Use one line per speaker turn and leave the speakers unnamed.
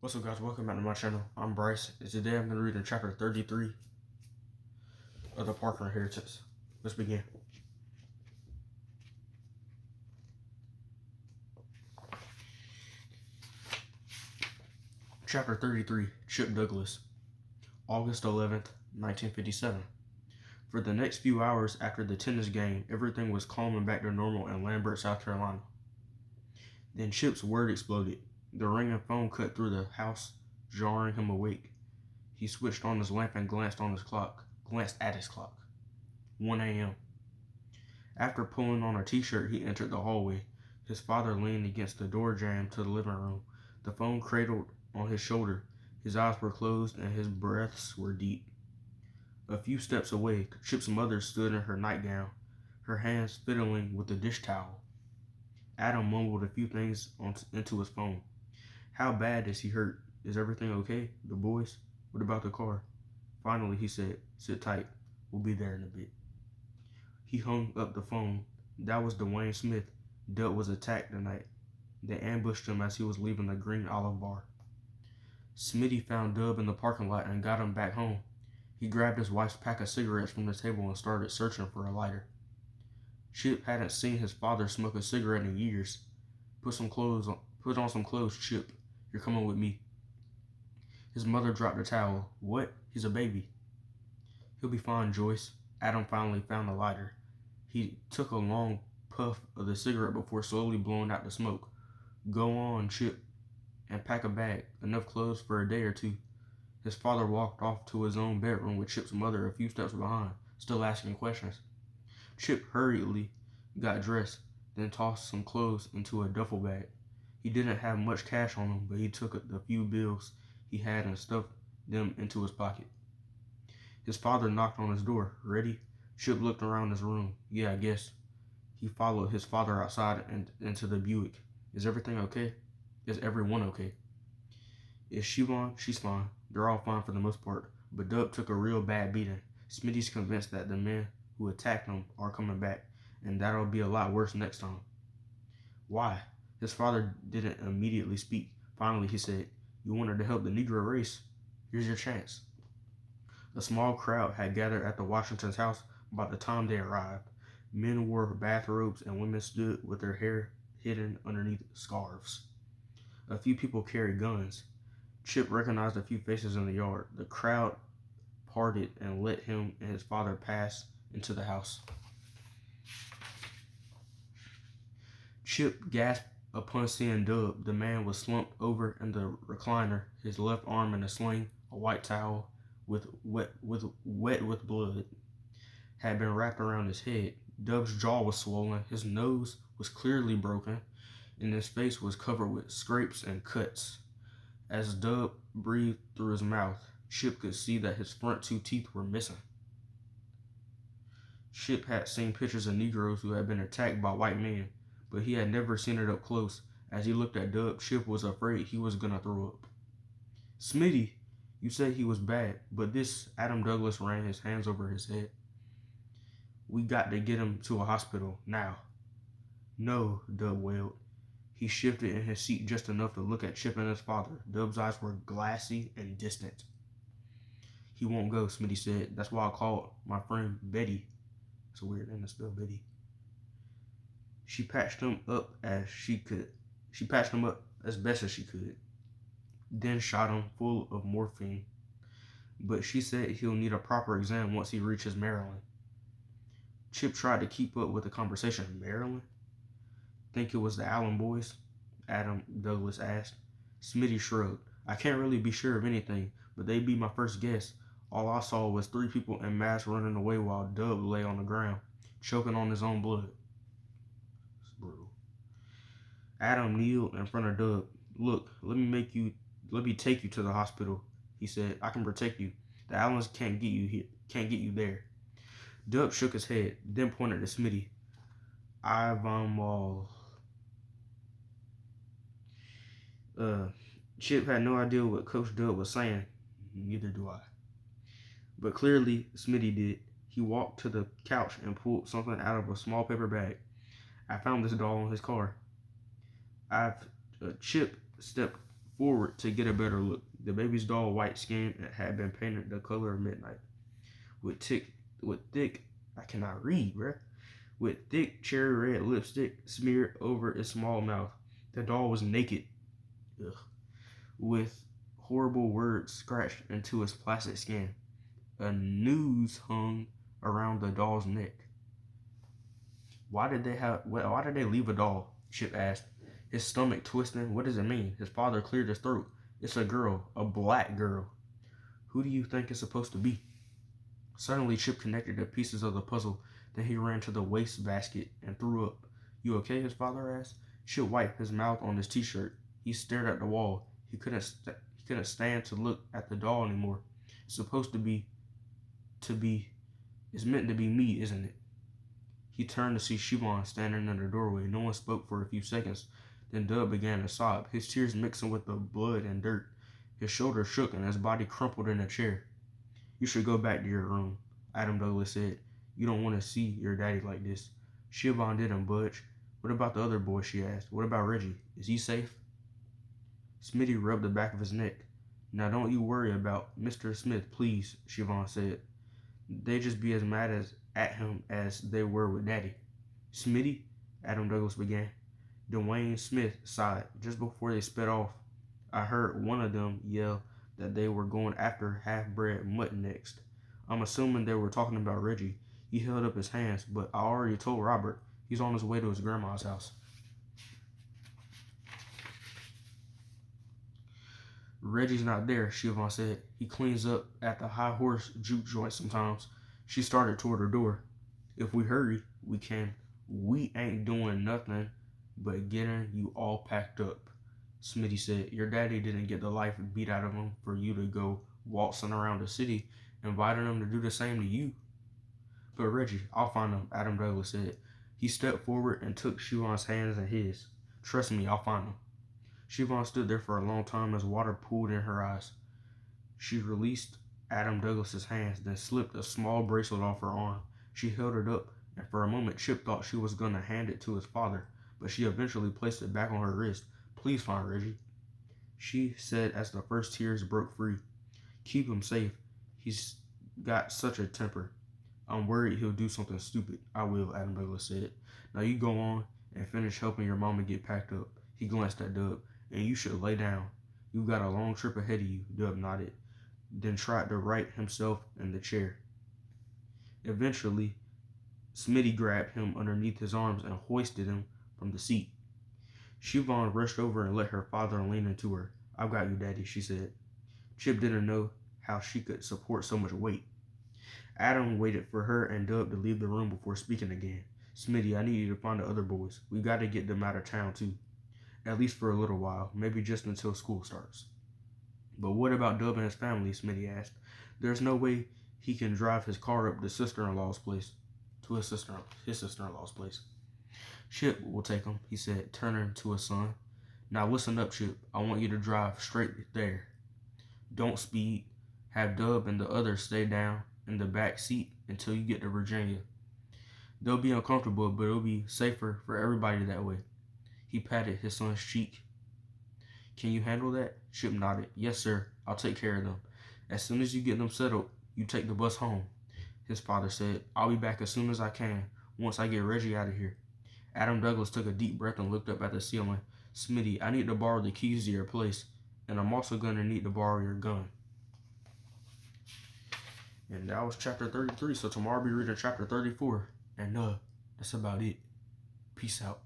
What's up, guys? Welcome back to my channel. I'm Bryce, and today I'm going to read in chapter 33 of the Parker Inheritance. Let's begin. Chapter 33, Chip Douglas, August 11th, 1957. For the next few hours after the tennis game, everything was calm and back to normal in Lambert, South Carolina. Then Chip's word exploded. The ringing phone cut through the house, jarring him awake. He switched on his lamp and glanced at his clock. 1 a.m. After pulling on a t-shirt, he entered the hallway. His father leaned against the door jamb to the living room, the phone cradled on his shoulder. His eyes were closed and his breaths were deep. A few steps away, Chip's mother stood in her nightgown, her hands fiddling with the dish towel. Adam mumbled a few things into his phone. How bad is he hurt? Is everything okay? The boys? What about the car? Finally, he said, sit tight. We'll be there in a bit. He hung up the phone. That was Dwayne Smith. Dub was attacked tonight. They ambushed him as he was leaving the Green Olive Bar. Smitty found Dub in the parking lot and got him back home. He grabbed his wife's pack of cigarettes from the table and started searching for a lighter. Chip hadn't seen his father smoke a cigarette in years. Put on some clothes, Chip. You're coming with me. His mother dropped the towel. What? He's a baby. He'll be fine, Joyce. Adam finally found the lighter. He took a long puff of the cigarette before slowly blowing out the smoke. Go on, Chip, and pack a bag, enough clothes for a day or two. His father walked off to his own bedroom with Chip's mother a few steps behind, still asking questions. Chip hurriedly got dressed, then tossed some clothes into a duffel bag. He didn't have much cash on him, but he took the few bills he had and stuffed them into his pocket. His father knocked on his door. Ready? Chip looked around his room. Yeah, I guess. He followed his father outside and into the Buick. Is everything okay? Is everyone okay? Is Siobhan? She's fine. They're all fine for the most part. But Dub took a real bad beating. Smitty's convinced that the men who attacked him are coming back, and that'll be a lot worse next time. Why? His father didn't immediately speak. Finally, he said, you wanted to help the Negro race. Here's your chance. A small crowd had gathered at the Washington's house by the time they arrived. Men wore bathrobes and women stood with their hair hidden underneath scarves. A few people carried guns. Chip recognized a few faces in the yard. The crowd parted and let him and his father pass into the house. Chip gasped upon seeing Dub. The man was slumped over in the recliner, his left arm in a sling. A white towel wet with blood had been wrapped around his head. Dub's jaw was swollen, his nose was clearly broken, and his face was covered with scrapes and cuts. As Dub breathed through his mouth, Chip could see that his front two teeth were missing. Chip had seen pictures of Negroes who had been attacked by white men, but he had never seen it up close. As he looked at Dub, Chip was afraid he was gonna throw up. Smitty, you said he was bad, but this Adam Douglas ran his hands over his head. We got to get him to a hospital, now. No, Dub wailed. He shifted in his seat just enough to look at Chip and his father. Dub's eyes were glassy and distant. He won't go, Smitty said. That's why I called my friend Betty. It's a weird name to spell, Betty. She patched him up as best as she could. Then shot him full of morphine. But she said he'll need a proper exam once he reaches Maryland. Chip tried to keep up with the conversation. Maryland? Think it was the Allen boys? Adam Douglas asked. Smitty shrugged. I can't really be sure of anything, but they'd be my first guess. All I saw was 3 people in masks running away while Dub lay on the ground, choking on his own blood. It's brutal. Adam kneeled in front of Dub. Look, let me take you to the hospital, he said. I can protect you. The Allens can't get you there. Dub shook his head, then pointed to Smitty. Chip had no idea what Coach Dub was saying. Neither do I. But clearly, Smitty did. He walked to the couch and pulled something out of a small paper bag. I found this doll in his car. Chip stepped forward to get a better look. The baby's dull white skin had been painted the color of midnight. With thick, I cannot read, bruh. With thick cherry red lipstick smeared over its small mouth. The doll was naked. Ugh. With horrible words scratched into its plastic skin. A noose hung around the doll's neck. Why did they leave a doll? Chip asked, his stomach twisting. What does it mean? His father cleared his throat. It's a girl, a black girl. Who do you think it's supposed to be? Suddenly, Chip connected the pieces of the puzzle. Then he ran to the waste basket and threw up. You okay? His father asked. Chip wiped his mouth on his t-shirt. He stared at the wall. He couldn't stand to look at the doll anymore. It's supposed to be. It's meant to be me, isn't it? He turned to see Siobhan standing in the doorway. No one spoke for a few seconds. Then Dub began to sob, his tears mixing with the blood and dirt. His shoulders shook and his body crumpled in a chair. You should go back to your room, Adam Douglas said. You don't want to see your daddy like this. Siobhan didn't budge. What about the other boy, she asked. What about Reggie? Is he safe? Smitty rubbed the back of his neck. Now don't you worry about Mr. Smith, please, Siobhan said. They just be as mad at him as they were with Daddy. Smitty, Adam Douglas began. Dwayne Smith sighed. Just before they sped off, I heard one of them yell that they were going after half-bred Mutt next. I'm assuming they were talking about Reggie. He held up his hands, but I already told Robert. He's on his way to his grandma's house. Reggie's not there, Siobhan said. He cleans up at the High Horse juke joint sometimes. She started toward her door. If we hurry, we can. We ain't doing nothing but getting you all packed up, Smitty said. Your daddy didn't get the life beat out of him for you to go waltzing around the city, inviting him to do the same to you. But Reggie, I'll find him, Adam Douglas said. He stepped forward and took Siobhan's hands in his. Trust me, I'll find him. Siobhan stood there for a long time as water pooled in her eyes. She released Adam Douglas's hands, then slipped a small bracelet off her arm. She held it up, and for a moment Chip thought she was going to hand it to his father, but she eventually placed it back on her wrist. Please find Reggie, she said as the first tears broke free. Keep him safe. He's got such a temper. I'm worried he'll do something stupid. I will, Adam Douglas said. Now you go on and finish helping your mama get packed up. He glanced at Dub. And you should lay down. You've got a long trip ahead of you, Dub nodded, then tried to right himself in the chair. Eventually, Smitty grabbed him underneath his arms and hoisted him from the seat. Siobhan rushed over and let her father lean into her. I've got you, Daddy, she said. Chip didn't know how she could support so much weight. Adam waited for her and Dub to leave the room before speaking again. Smitty, I need you to find the other boys. We got to get them out of town, too. At least for a little while, maybe just until school starts. But what about Dub and his family, Smitty asked. There's no way he can drive his car up to his sister-in-law's place. Chip will take him, he said, turning to his son. Now listen up, Chip. I want you to drive straight there. Don't speed. Have Dub and the others stay down in the back seat until you get to Virginia. They'll be uncomfortable, but it'll be safer for everybody that way. He patted his son's cheek. Can you handle that? Chip nodded. Yes, sir. I'll take care of them. As soon as you get them settled, you take the bus home, his father said. I'll be back as soon as I can, once I get Reggie out of here. Adam Douglas took a deep breath and looked up at the ceiling. Smitty, I need to borrow the keys to your place, and I'm also going to need to borrow your gun. And that was chapter 33, so tomorrow I'll be reading chapter 34. And that's about it. Peace out.